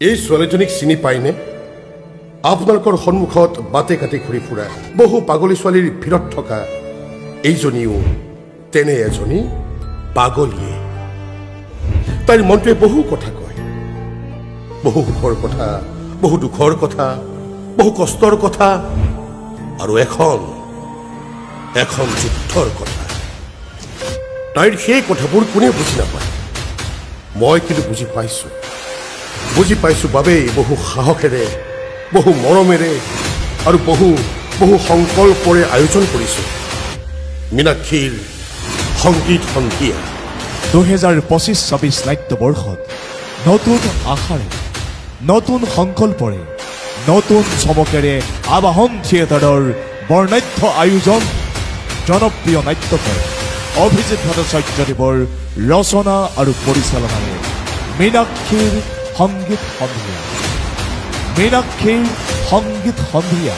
এই ছোৱালীজনীক চিনি পায়নে? আপোনালোকৰ সন্মুখত বাটে কাটি ঘূৰি ফুৰা বহু পাগলী ছোৱালীৰ ভিৰত থকা এইজনীও তেনে এজনী পাগলীয়ে। তাইৰ মনটোৱে বহু কথা কয়, বহু সুখৰ কথা, বহু দুখৰ কথা, বহু কষ্টৰ কথা আৰু এখন যুদ্ধৰ কথা। তাইৰ সেই কথাবোৰ কোনে বুজি নাপায়, মই কিন্তু বুজি পাইছো বাবেই বহু সাহসেৰে, বহু মৰমেৰে আৰু বহু সংকল্পৰে আয়োজন কৰিছো মীনাক্ষীৰ সংগীত সন্ধিয়া। 2025-26 নাট্যবৰ্ষত নতুন আশাৰে, নতুন সংকল্পৰে, নতুন চমকেৰে আবাহন থিয়েটাৰৰ বৰ্ণাঢ্য আয়োজন জনপ্ৰিয় নাট্যকাৰ অভিজিৎ ভট্টাচাৰ্যদেৱৰ ৰচনা আৰু পৰিচালনাৰে মীনাক্ষীৰ সংগীত সন্ধিয়া। মীনাক্ষীৰ সংগীত সন্ধিয়া